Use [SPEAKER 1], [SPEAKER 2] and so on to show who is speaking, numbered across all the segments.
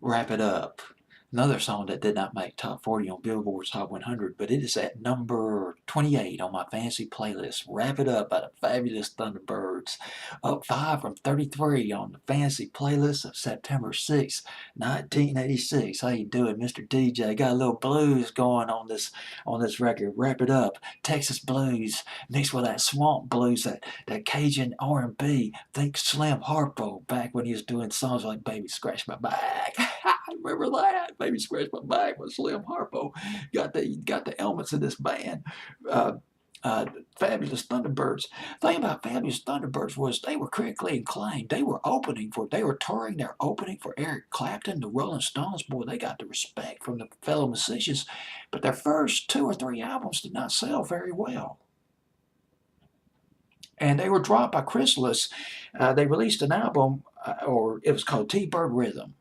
[SPEAKER 1] Wrap It Up. Another song that did not make top 40 on Billboard's Hot 100, but it is at number 28 on my fancy playlist. Wrap It Up by the fabulous Thunderbirds. Up 5 from 33 on the fancy playlist of September 6th, 1986. How you doing, Mr. DJ? Got a little blues going on this record. Wrap It Up. Texas blues mixed with that swamp blues, that Cajun R&B. Think Slim Harpo back when he was doing songs like Baby Scratch My Back. I remember that. Baby Scratch My Back with Slim Harpo. Got the elements of this band. Uh, Fabulous Thunderbirds. The thing about Fabulous Thunderbirds was they were critically acclaimed. They were touring their opening for Eric Clapton, the Rolling Stones. Boy, they got the respect from the fellow musicians. But their first 2 or 3 albums did not sell very well. And they were dropped by Chrysalis. They released an album, or it was called T-Bird Rhythm.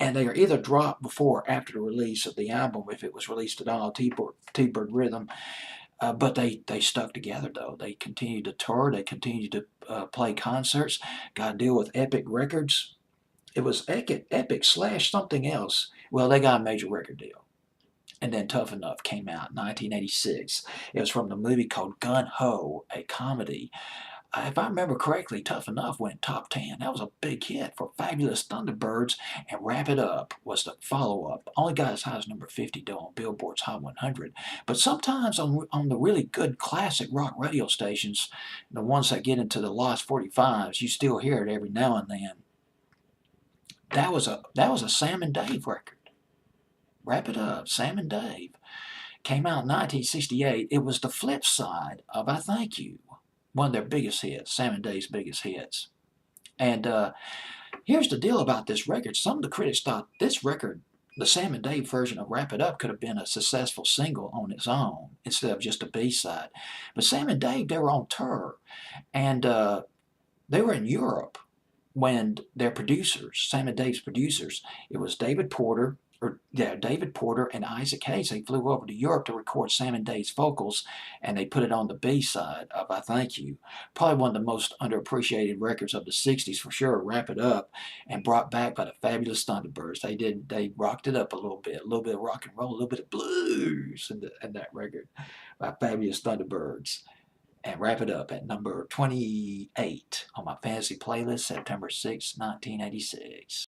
[SPEAKER 1] And they are either dropped before or after the release of the album, if it was released at all, T-Bird Rhythm. But they stuck together, though. They continued to tour. They continued to play concerts. Got a deal with Epic Records. It was Epic slash something else. Well, they got a major record deal. And then Tough Enough came out in 1986. It was from the movie called Gun Ho, a comedy. If I remember correctly, Tough Enough went top 10. That was a big hit for Fabulous Thunderbirds, and Wrap It Up was the follow-up. Only got as high as number 50, though, on Billboard's Hot 100. But sometimes on the really good classic rock radio stations, the ones that get into the Lost 45s, you still hear it every now and then. That was a Sam and Dave record. Wrap It Up, Sam and Dave. Came out in 1968. It was the flip side of I Thank You, one of their biggest hits, Sam and Dave's biggest hits. And here's the deal about this record. Some of the critics thought this record, the Sam and Dave version of Wrap It Up, could have been a successful single on its own instead of just a B-side. But Sam and Dave, they were on tour, and they were in Europe when their producers, Sam and Dave's producers, it was David Porter and Isaac Hayes. They flew over to Europe to record Sam and Dave's vocals, and they put it on the B-side of I Thank You. Probably one of the most underappreciated records of the 60s for sure, Wrap It Up, and brought back by the Fabulous Thunderbirds. They rocked it up a little bit of rock and roll, a little bit of blues in that record by Fabulous Thunderbirds. And Wrap It Up at number 28 on my fantasy playlist, September 6, 1986.